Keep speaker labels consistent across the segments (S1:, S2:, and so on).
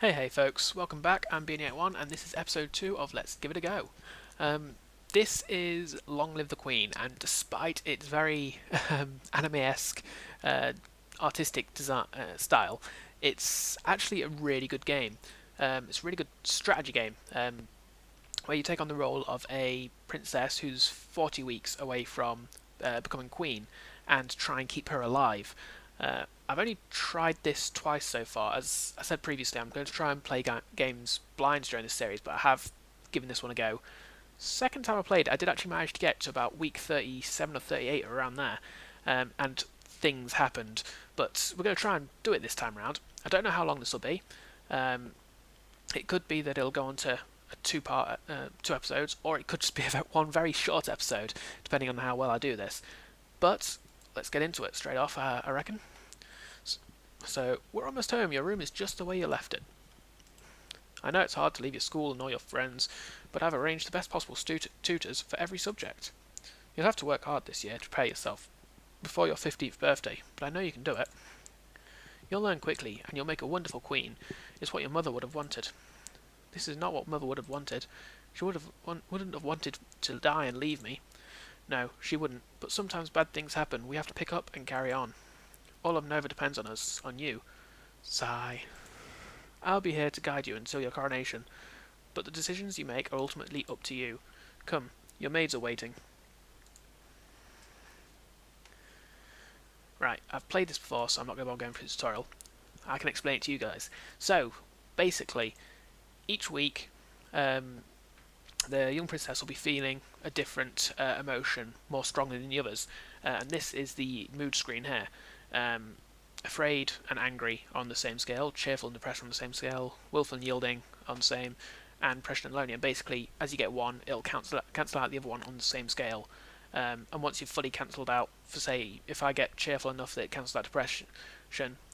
S1: Hey folks, welcome back. I'm Beany and this is episode 2 of Let's Give It a Go. This is Long Live the Queen, and despite its very anime-esque artistic design style, it's actually a really good game. It's a really good strategy game where you take on the role of a princess who's 40 weeks away from becoming queen and try and keep her alive. I've only tried this twice so far. As I said previously, I'm going to try and play games blind during this series, but I have given this one a go. Second time I played, I did actually manage to get to about week 37 or 38, or around there, and things happened. But we're going to try and do it this time around. I don't know how long this will be. It could be that it'll go on to a two episodes, or it could just be one very short episode, depending on how well I do this. But let's get into it straight off, I reckon. So, we're almost home. Your room is just the way you left it. I know it's hard to leave your school and all your friends, but I've arranged the best possible tutors for every subject. You'll have to work hard this year to prepare yourself before your 15th birthday, but I know you can do it. You'll learn quickly, and you'll make a wonderful queen. It's what your mother would have wanted. This is not what Mother would have wanted. She wouldn't have wanted to die and leave me. No, she wouldn't, but sometimes bad things happen. We have to pick up and carry on. All of Nova depends on us, on you. Sigh. I'll be here to guide you until your coronation, but the decisions you make are ultimately up to you. Come, your maids are waiting. Right, I've played this before, so I'm not going to bother going through the tutorial. I can explain it to you guys. So, basically, each week, the young princess will be feeling a different emotion more strongly than the others, and this is the mood screen here. Afraid and angry on the same scale, cheerful and depressed on the same scale, willful and yielding on the same, and pressured and lonely. And basically, as you get one, it'll cancel out the other one on the same scale. And once you've fully cancelled out, for say, if I get cheerful enough that it cancels out depression,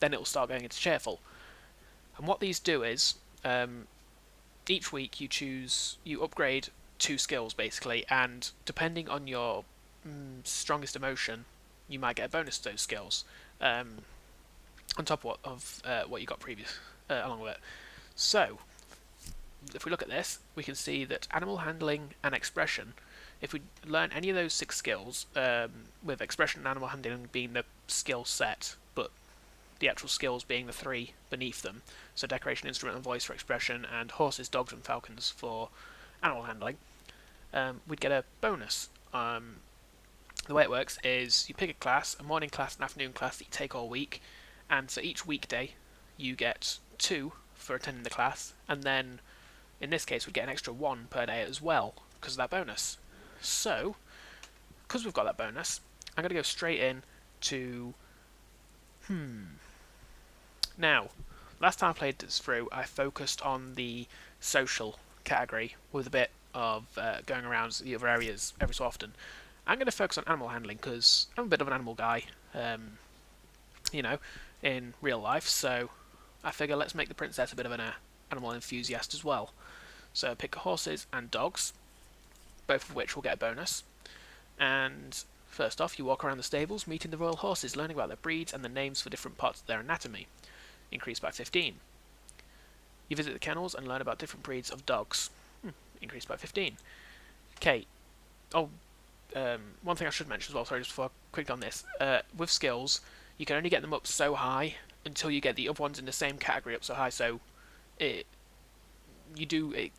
S1: then it will start going into cheerful. And what these do is, each week you upgrade 2 skills basically, and depending on your strongest emotion, you might get a bonus to those skills. On top of what you got previous along with it. So, if we look at this, we can see that animal handling and expression, if we learn any of those 6 skills, with expression and animal handling being the skill set, but the actual skills being the 3 beneath them, so decoration, instrument and voice for expression, and horses, dogs and falcons for animal handling, we'd get a bonus. The way it works is you pick a class, a morning class, an afternoon class that you take all week, and so each weekday you get 2 for attending the class, and then in this case we'd get an extra 1 per day as well because of that bonus. So, because we've got that bonus, I'm going to go straight in to now, last time I played this through, I focused on the social category with a bit of going around the other areas every so often. I'm going to focus on animal handling because I'm a bit of an animal guy, in real life, so I figure let's make the princess a bit of an animal enthusiast as well. So pick horses and dogs, both of which will get a bonus. And first off, you walk around the stables, meeting the royal horses, learning about their breeds and the names for different parts of their anatomy. Increased by 15. You visit the kennels and learn about different breeds of dogs. Increased by 15. Okay. One thing I should mention as well, sorry, just before I quick on this. With skills, you can only get them up so high until you get the other ones in the same category up so high, so it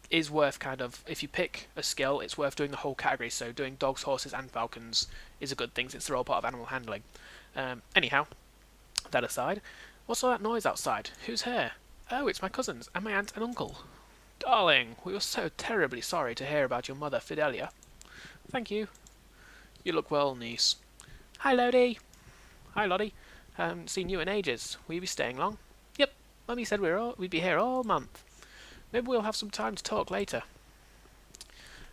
S1: is worth kind of, if you pick a skill, it's worth doing the whole category, so doing dogs, horses and falcons is a good thing since they're all part of animal handling. Anyhow, that aside, what's all that noise outside? Who's here? Oh, it's my cousins and my aunt and uncle. Darling, we were so terribly sorry to hear about your mother, Fidelia. Thank you. You look well, niece. Hi, Lodi. Hi, Lottie. Haven't seen you in ages. Will you be staying long? Yep. Mummy said we'd be here all month. Maybe we'll have some time to talk later.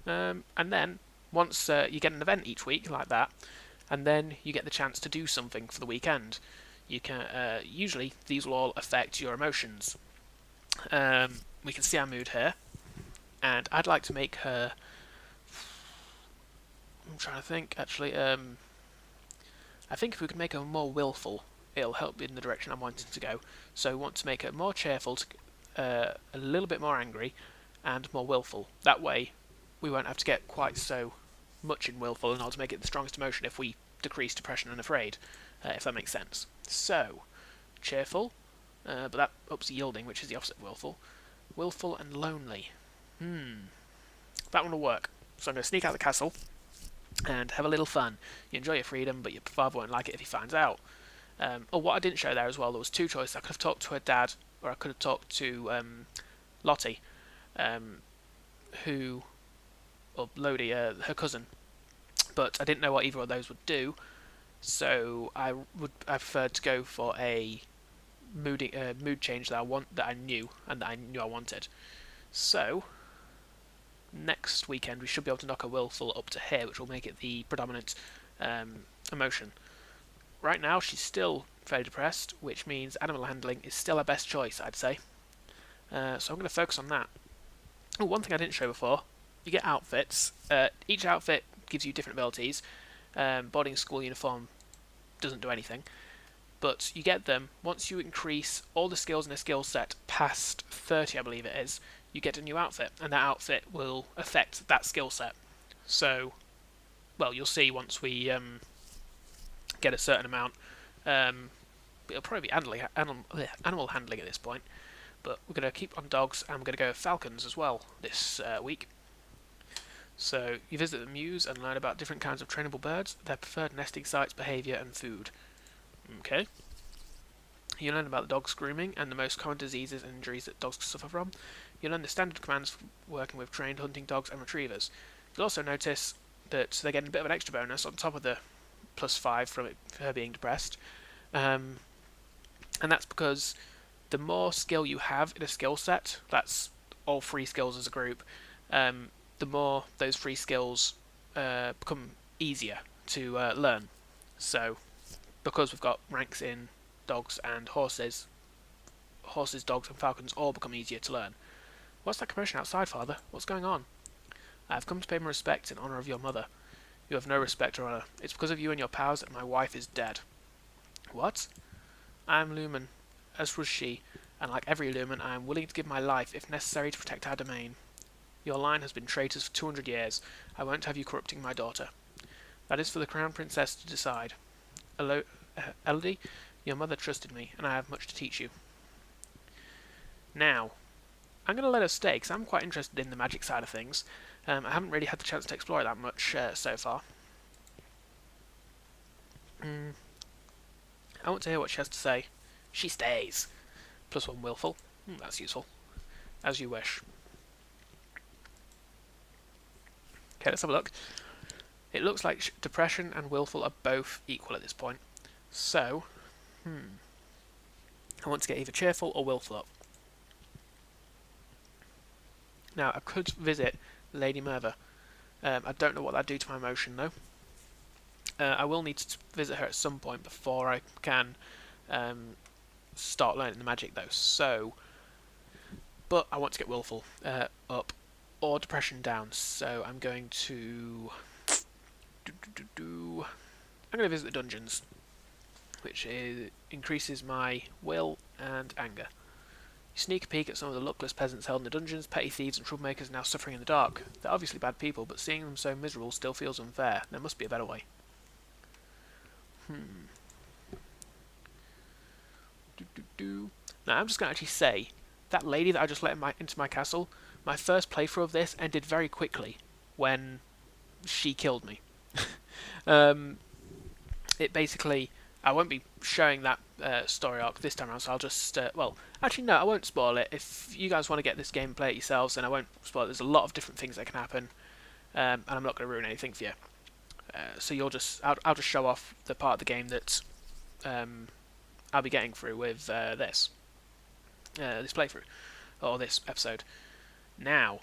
S1: And then, once you get an event each week like that, and then you get the chance to do something for the weekend. You can usually these will all affect your emotions. We can see our mood here, and I'd like to make her. I'm trying to think. Actually, I think if we could make her more willful, it'll help in the direction I'm wanting to go. So, we want to make her more cheerful a little bit more angry and more willful. That way, we won't have to get quite so much in willful in order to make it the strongest emotion if we decrease depression and afraid, if that makes sense. So, cheerful, but that ups yielding, which is the opposite of willful. Willful and lonely. That one will work. So I'm going to sneak out the castle and have a little fun. You enjoy your freedom, but your father won't like it if he finds out. What I didn't show there as well, there was two choices. I could have talked to her dad, or I could have talked to Lottie, or Lodi, her cousin. But I didn't know what either of those would do, so I preferred to go for a mood change that I knew I wanted. So next weekend we should be able to knock a willful up to here, which will make it the predominant emotion. Right now she's still very depressed, which means animal handling is still her best choice, I'd say. So I'm going to focus on that. One thing I didn't show before, you get outfits. Each outfit gives you different abilities. Boarding school uniform doesn't do anything, but you get them once you increase all the skills in a skill set past 30, I believe it is. You get a new outfit, and that outfit will affect that skill set. So, well, you'll see once we get a certain amount. It'll probably be animal handling at this point, but we're going to keep on dogs, and we're going to go with falcons as well this week. So you visit the Muse and learn about different kinds of trainable birds, their preferred nesting sites, behaviour and food. Okay. You learn about the dog's grooming and the most common diseases and injuries that dogs suffer from. You learn the standard commands for working with trained hunting dogs and retrievers. You'll also notice that they're getting a bit of an extra bonus on top of the +5 from her being depressed. And that's because the more skill you have in a skill set, that's all 3 skills as a group, the more those 3 skills become easier to learn. So, because we've got ranks in dogs and horses, dogs and falcons all become easier to learn. What's that commotion outside, Father? What's going on? I have come to pay my respects in honour of your mother. You have no respect or honour. It's because of you and your powers that my wife is dead. What? I am Lumen, as was she, and like every Lumen, I am willing to give my life if necessary to protect our domain. Your line has been traitors for 200 years. I won't have you corrupting my daughter. That is for the Crown Princess to decide. Elodie, your mother trusted me, and I have much to teach you. Now, I'm going to let her stay, because I'm quite interested in the magic side of things. I haven't really had the chance to explore it that much so far. I want to hear what she has to say. She stays. +1 willful. That's useful. As you wish. Okay, let's have a look. It looks like depression and willful are both equal at this point. So, I want to get either cheerful or willful up. Now, I could visit Lady Merva. I don't know what that'd do to my emotion, though. I will need to visit her at some point before I can start learning the magic, though. So, but I want to get willful up or depression down. So I'm going to I'm going to visit the dungeons, which increases my will and anger. You sneak a peek at some of the luckless peasants held in the dungeons. Petty thieves and troublemakers now suffering in the dark. They're obviously bad people, but seeing them so miserable still feels unfair. There must be a better way. Now I'm just going to actually say, that lady that I just let into my castle, my first playthrough of this ended very quickly when she killed me. It basically, I won't be showing that story arc this time around, so I'll just, well, actually no, I won't spoil it. If you guys want to get this game and play it yourselves, then I won't spoil it. There's a lot of different things that can happen, and I'm not going to ruin anything for you. So I'll just show off the part of the game that I'll be getting through with this playthrough, or this episode. Now,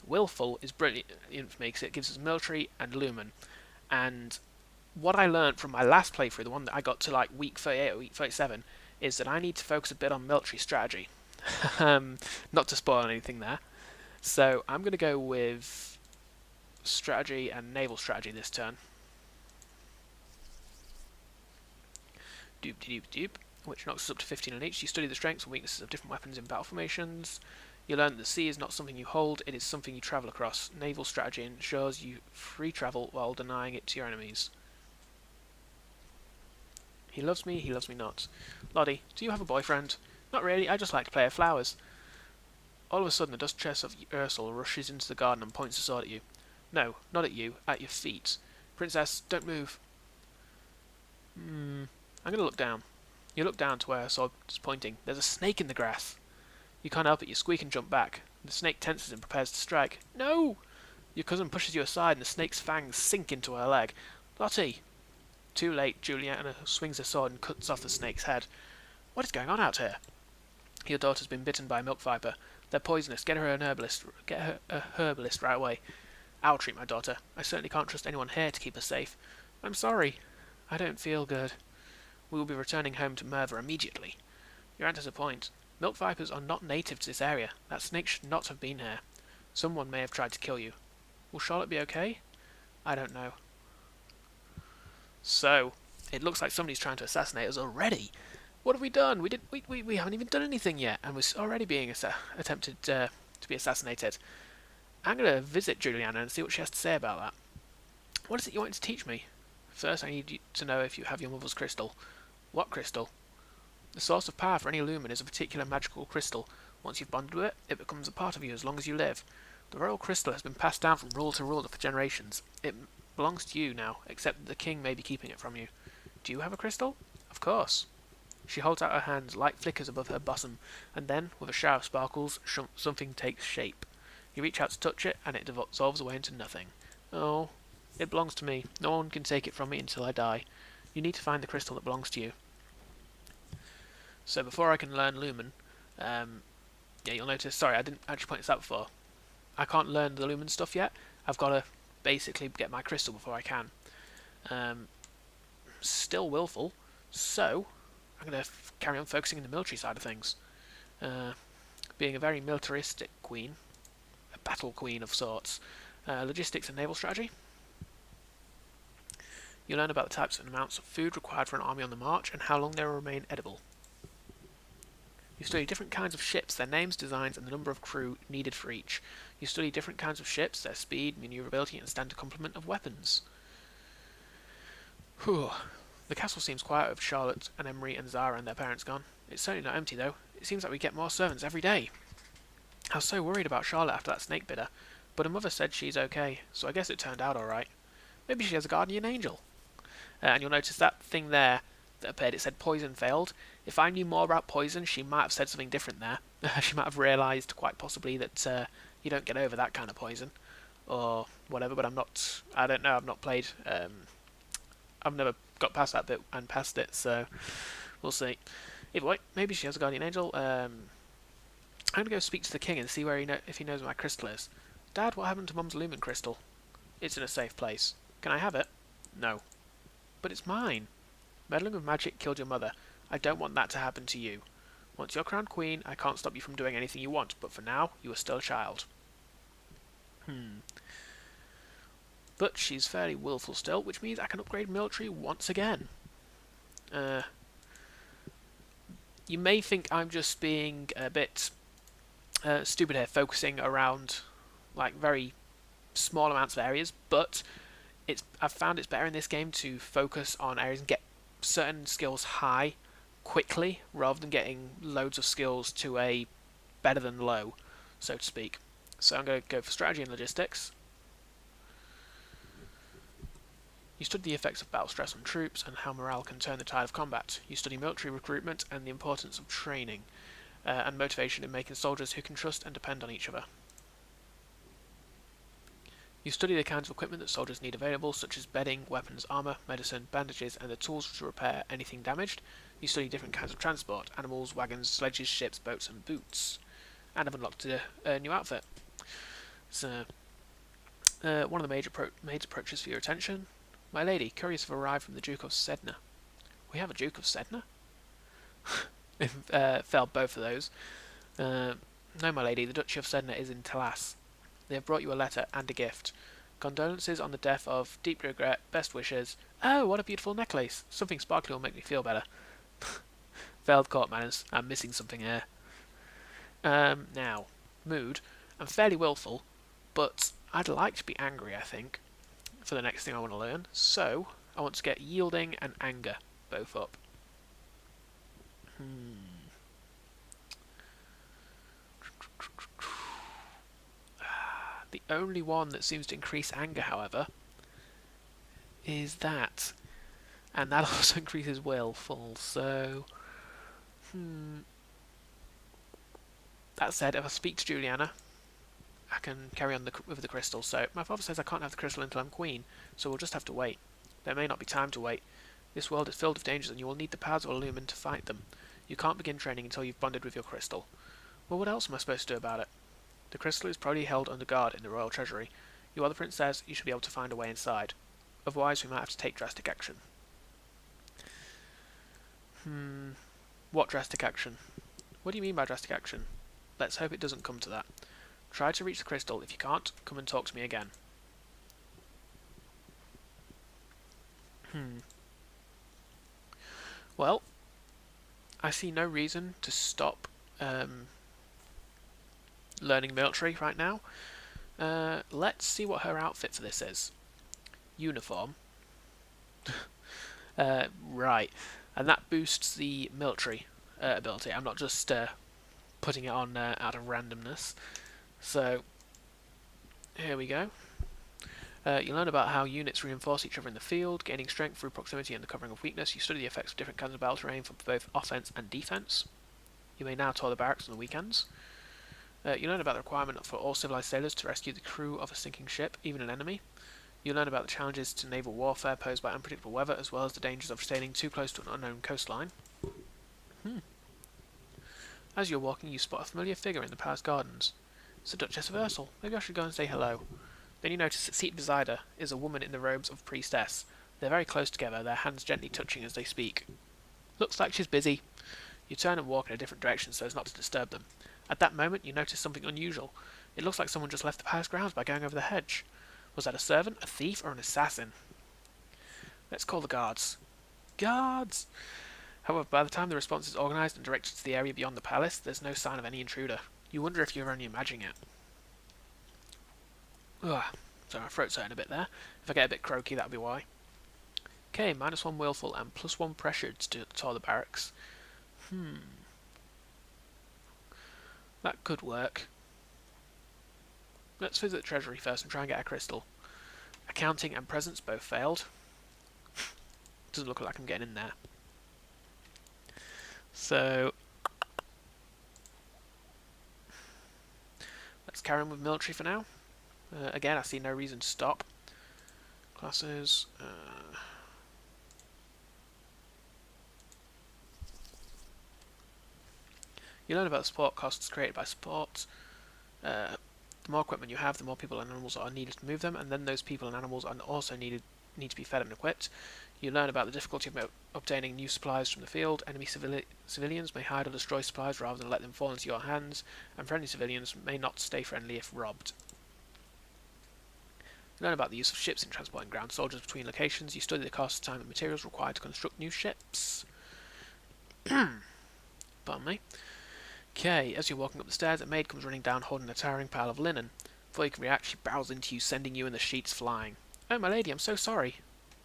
S1: willful is brilliant for me because it gives us military and lumen, and what I learned from my last playthrough, the one that I got to like week 38 or week 37, is that I need to focus a bit on military strategy. Not to spoil anything there. So I'm going to go with strategy and naval strategy this turn. Doop-de-doop-doop. which knocks us up to 15 on each. You study the strengths and weaknesses of different weapons in battle formations. You learn that the sea is not something you hold, it is something you travel across. Naval strategy ensures you free travel while denying it to your enemies. He loves me not. Lottie, do you have a boyfriend? Not really, I just like to play with flowers. All of a sudden, the dust chest of Ursel rushes into the garden and points a sword at you. No, not at you, at your feet. Princess, don't move. I'm going to look down. You look down to where her sword is pointing. There's a snake in the grass. You can't help it, you squeak and jump back. The snake tenses and prepares to strike. No! Your cousin pushes you aside and the snake's fangs sink into her leg. Lottie! Too late, Juliana swings her sword and cuts off the snake's head. What is going on out here? Your daughter's been bitten by a milk viper. They're poisonous. Get her an herbalist. Get her a herbalist right away. I'll treat my daughter. I certainly can't trust anyone here to keep her safe. I'm sorry. I don't feel good. We will be returning home to Merva immediately. Your aunt has a point. Milk vipers are not native to this area. That snake should not have been here. Someone may have tried to kill you. Will Charlotte be okay? I don't know. So, it looks like somebody's trying to assassinate us already. What have we done? We haven't even done anything yet, and we're already being attempted to be assassinated. I'm going to visit Juliana and see what she has to say about that. What is it you want to teach me? First, I need you to know if you have your mother's crystal. What crystal? The source of power for any lumen is a particular magical crystal. Once you've bonded with it, it becomes a part of you as long as you live. The royal crystal has been passed down from ruler to ruler for generations. It belongs to you now, except that the king may be keeping it from you. Do you have a crystal? Of course. She holds out her hands, light flickers above her bosom, and then, with a shower of sparkles, something takes shape. You reach out to touch it, and it dissolves away into nothing. Oh, it belongs to me. No one can take it from me until I die. You need to find the crystal that belongs to you. So before I can learn Lumen, yeah, you'll notice, sorry, I didn't actually point this out before. I can't learn the Lumen stuff yet. I've got to basically get my crystal before I can. Still willful, so I'm going to carry on focusing on the military side of things. Being a very militaristic queen, a battle queen of sorts. Logistics and naval strategy. You learn about the types and amounts of food required for an army on the march and how long they will remain edible. You study different kinds of ships, their names, designs, and the number of crew needed for each. You study different kinds of ships, their speed, maneuverability, and standard complement of weapons. Whew. The castle seems quiet with Charlotte and Emery and Zara and their parents gone. It's certainly not empty, though. It seems like we get more servants every day. I was so worried about Charlotte after that snake bit her, but her mother said she's okay, so I guess it turned out alright. Maybe she has a guardian angel. And you'll notice that thing there that appeared, it said poison failed. If I knew more about poison, she might have said something different there. She might have realised quite possibly that you don't get over that kind of poison, or whatever, but I don't know, I've not played, I've never got past that bit and past it, so we'll see. Either way, maybe she has a guardian angel. I'm going to go speak to the king and see where if he knows where my crystal is. Dad, what happened to Mum's lumen crystal? It's in a safe place. Can I have it? No. But it's mine. Meddling with magic killed your mother. I don't want that to happen to you. Once you're crowned queen, I can't stop you from doing anything you want, but for now, you are still a child. But she's fairly willful still, which means I can upgrade military once again. You may think I'm just being a bit stupid here, focusing around like very small amounts of areas, but I've found it's better in this game to focus on areas and get certain skills high quickly, rather than getting loads of skills to a better than low, so to speak. So I'm going to go for strategy and logistics. You study the effects of battle stress on troops and how morale can turn the tide of combat. You study military recruitment and the importance of training and motivation in making soldiers who can trust and depend on each other. You study the kinds of equipment that soldiers need available, such as bedding, weapons, armour, medicine, bandages, and the tools to repair anything damaged. You study different kinds of transport, animals, wagons, sledges, ships, boats, and boots. And I've unlocked a new outfit. So, one of the major approaches for your attention. My lady, couriers have arrived from the Duke of Sedna. We have a Duke of Sedna? Failed both of those. No, my lady, the Duchy of Sedna is in Talas. They have brought you a letter and a gift. Condolences on the death of, deep regret, best wishes. Oh, what a beautiful necklace. Something sparkly will make me feel better. Failed court manners. I'm missing something here. Now, mood. I'm fairly willful, but I'd like to be angry, I think, for the next thing I want to learn. So, I want to get yielding and anger both up. The only one that seems to increase anger, however, is that. And that also increases willful, so... That said, if I speak to Juliana, I can carry on with the crystal. So, my father says I can't have the crystal until I'm queen, so we'll just have to wait. There may not be time to wait. This world is filled with dangers, and you will need the powers of Illumin to fight them. You can't begin training until you've bonded with your crystal. Well, what else am I supposed to do about it? The crystal is probably held under guard in the royal treasury. You are the princess, you should be able to find a way inside. Otherwise, we might have to take drastic action. What drastic action? What do you mean by drastic action? Let's hope it doesn't come to that. Try to reach the crystal. If you can't, come and talk to me again. Well, I see no reason to stop learning military right now. Let's see what her outfit for this is. Uniform. Right. And that boosts the military ability. I'm not just putting it on out of randomness. So, here we go. You learn about how units reinforce each other in the field, gaining strength through proximity and the covering of weakness. You study the effects of different kinds of battle terrain for both offense and defense. You may now tour the barracks on the weekends. You learn about the requirement for all civilized sailors to rescue the crew of a sinking ship, even an enemy. You learn about the challenges to naval warfare posed by unpredictable weather, as well as the dangers of sailing too close to an unknown coastline. As you're walking, you spot a familiar figure in the palace gardens. It's the Duchess of Ursel. Maybe I should go and say hello. Then you notice that seated beside her is a woman in the robes of priestess. They're very close together, their hands gently touching as they speak. Looks like she's busy. You turn and walk in a different direction so as not to disturb them. At that moment, you notice something unusual. It looks like someone just left the palace grounds by going over the hedge. Was that a servant, a thief, or an assassin? Let's call the guards. Guards! However, by the time the response is organised and directed to the area beyond the palace, there's no sign of any intruder. You wonder if you're only imagining it. Ugh, sorry, my throat's hurting a bit there. If I get a bit croaky, that'll be why. Okay, -1 willful and +1 pressured to tour the barracks. That could work. Let's visit the treasury first and try and get a crystal. Accounting and presence both failed. Doesn't look like I'm getting in there. So, let's carry on with military for now. Again, I see no reason to stop. Classes. You learn about the support costs created by support. The more equipment you have, the more people and animals are needed to move them, and then those people and animals are also need to be fed and equipped. You learn about the difficulty of obtaining new supplies from the field. Enemy civilians may hide or destroy supplies rather than let them fall into your hands, and friendly civilians may not stay friendly if robbed. You learn about the use of ships in transporting ground soldiers between locations. You study the cost, time, and materials required to construct new ships. Pardon me. Okay, as you're walking up the stairs, a maid comes running down holding a towering pile of linen. Before you can react, she barrels into you, sending you and the sheets flying. Oh, my lady, I'm so sorry.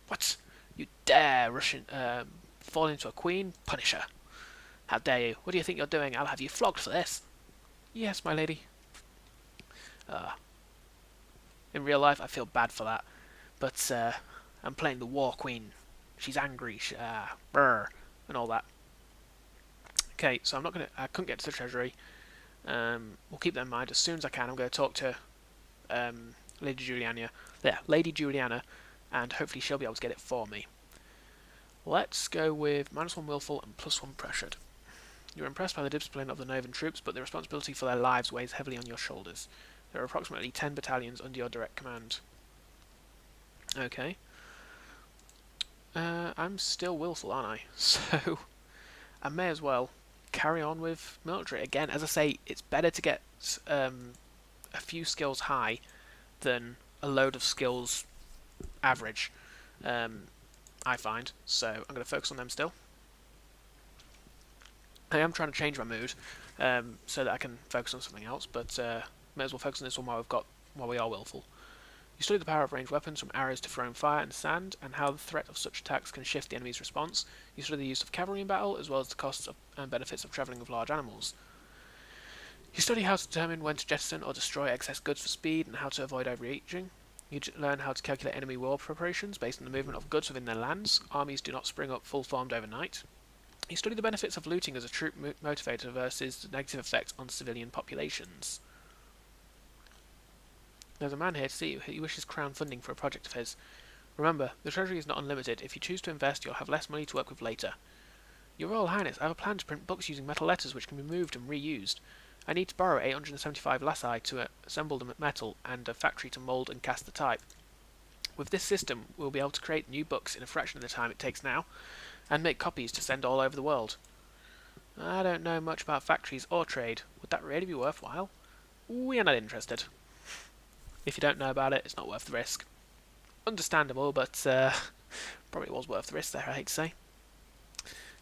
S1: What? You dare fall into a queen? Punish her. How dare you? What do you think you're doing? I'll have you flogged for this. Yes, my lady. In real life, I feel bad for that. But, I'm playing the war queen. She's angry, and all that. Okay, so I couldn't get to the treasury. We'll keep that in mind. As soon as I can, I'm going to talk to Lady Juliana, and hopefully she'll be able to get it for me. Let's go with -1 willful and +1 pressured. You're impressed by the discipline of the Novan troops, but the responsibility for their lives weighs heavily on your shoulders. There are approximately 10 battalions under your direct command. Okay. I'm still willful, aren't I? So, I may as well carry on with military. Again, as I say, it's better to get a few skills high than a load of skills average, I find. So I'm going to focus on them still. I am trying to change my mood so that I can focus on something else, but may as well focus on this one while we are willful. You study the power of ranged weapons from arrows to thrown fire and sand, and how the threat of such attacks can shift the enemy's response. You study the use of cavalry in battle, as well as the costs and benefits of travelling with large animals. You study how to determine when to jettison or destroy excess goods for speed, and how to avoid overreaching. You learn how to calculate enemy war preparations based on the movement of goods within their lands. Armies do not spring up full-formed overnight. You study the benefits of looting as a troop motivator versus the negative effect on civilian populations. There's a man here to see you. He wishes crown funding for a project of his. Remember, the treasury is not unlimited. If you choose to invest, you'll have less money to work with later. Your Royal Highness, I have a plan to print books using metal letters which can be moved and reused. I need to borrow 875 laci to assemble the metal and a factory to mould and cast the type. With this system, we'll be able to create new books in a fraction of the time it takes now, and make copies to send all over the world. I don't know much about factories or trade. Would that really be worthwhile? We are not interested. If you don't know about it, it's not worth the risk. Understandable, but probably was worth the risk there, I hate to say.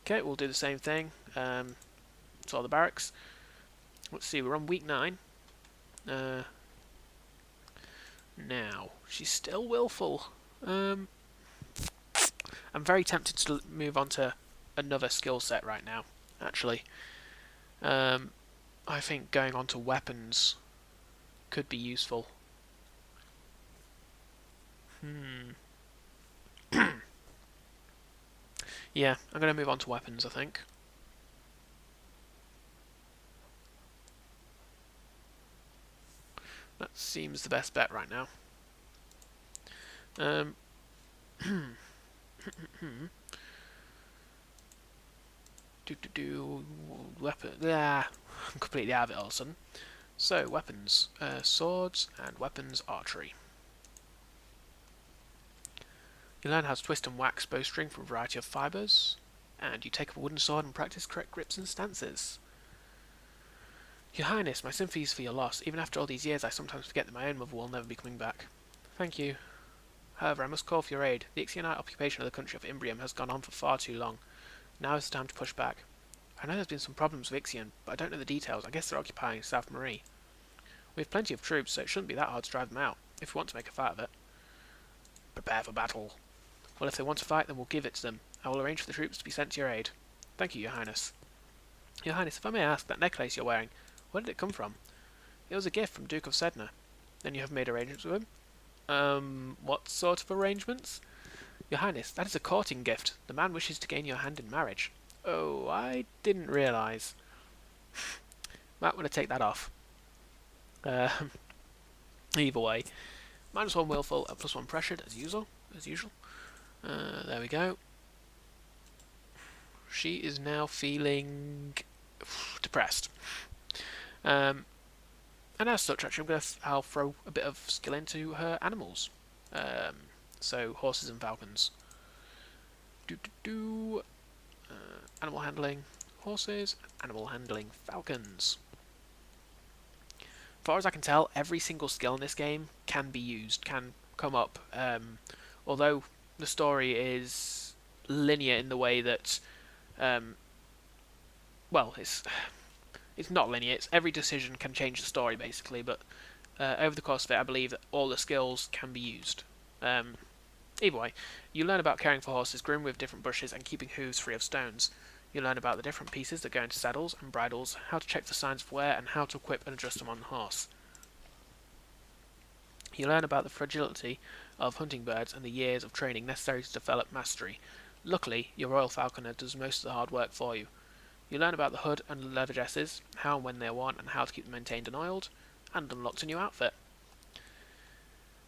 S1: Okay, we'll do the same thing to all the barracks. Let's see, we're on week 9. Now, she's still willful. I'm very tempted to move on to another skill set right now, actually. I think going on to weapons could be useful. Yeah, I'm going to move on to weapons, I think. That seems the best bet right now. Weapon. Yeah, I'm completely out of it all of a sudden. So, weapons. Swords and weapons archery. You learn how to twist and wax bowstring from a variety of fibres, and you take up a wooden sword and practice correct grips and stances. Your Highness, my sympathies for your loss. Even after all these years, I sometimes forget that my own mother will never be coming back. Thank you. However, I must call for your aid. The Ixionite occupation of the country of Imbrium has gone on for far too long. Now is the time to push back. I know there's been some problems with Ixion, but I don't know the details. I guess they're occupying South Marie. We have plenty of troops, so it shouldn't be that hard to drive them out, if we want to make a fight of it. Prepare for battle. Well, if they want to fight, then we'll give it to them. I will arrange for the troops to be sent to your aid. Thank you, Your Highness. Your Highness, if I may ask, that necklace you're wearing, where did it come from? It was a gift from Duke of Sedna. Then you have made arrangements with him? What sort of arrangements? Your Highness, that is a courting gift. The man wishes to gain your hand in marriage. Oh, I didn't realise. Might want to take that off. Either way. -1 willful and +1 pressured, as usual. There we go. She is now feeling depressed. And as such, actually, I'll throw a bit of skill into her animals. So horses and falcons. Animal handling, horses, animal handling, falcons. As far as I can tell, every single skill in this game can be used, can come up. Although the story is linear in the way that, well, it's not linear. It's every decision can change the story basically, but over the course of it, I believe that all the skills can be used. Either way, you learn about caring for horses groomed with different bushes and keeping hooves free of stones. You learn about the different pieces that go into saddles and bridles, how to check for signs of wear, and how to equip and adjust them on the horse. You learn about the fragility of hunting birds and the years of training necessary to develop mastery. Luckily, your Royal Falconer does most of the hard work for you. You learn about the hood and leather dresses, how and when they are worn, and how to keep them maintained and oiled, and unlocked a new outfit.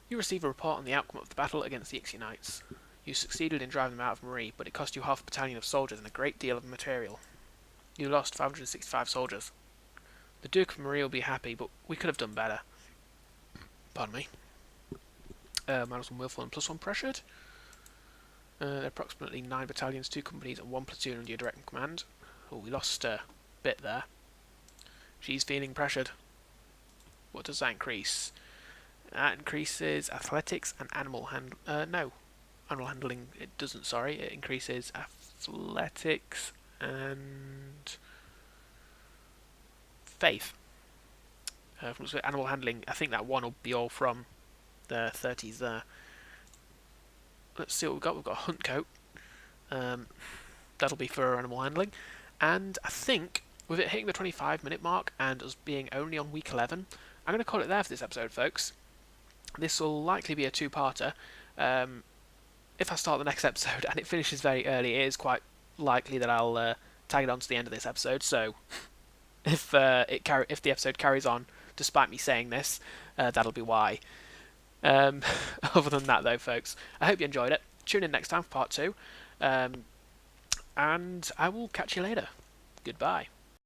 S1: You receive a report on the outcome of the battle against the Ixionites. You succeeded in driving them out of Marie, but it cost you half a battalion of soldiers and a great deal of material. You lost 565 soldiers. The Duke of Marie will be happy, but we could have done better. Pardon me. -1 willful and +1 pressured. There are approximately 9 battalions, 2 companies, and 1 platoon under your direct command. Oh, we lost a bit there. She's feeling pressured. What does that increase? That increases athletics and animal no, animal handling. It doesn't. Sorry, it increases athletics and Faith. From animal handling, I think that one will be all from the 30s there. Let's see what we've got. We've got a hunt coat. That'll be for animal handling. And I think with it hitting the 25-minute mark and us being only on week 11, I'm going to call it there for this episode, folks. This will likely be a two-parter. If I start the next episode and it finishes very early, it is quite likely that I'll tag it on to the end of this episode. So if the episode carries on despite me saying this, that'll be why. Other than that, though, folks, I hope you enjoyed it. Tune in next time for part 2. And I will catch you later. Goodbye.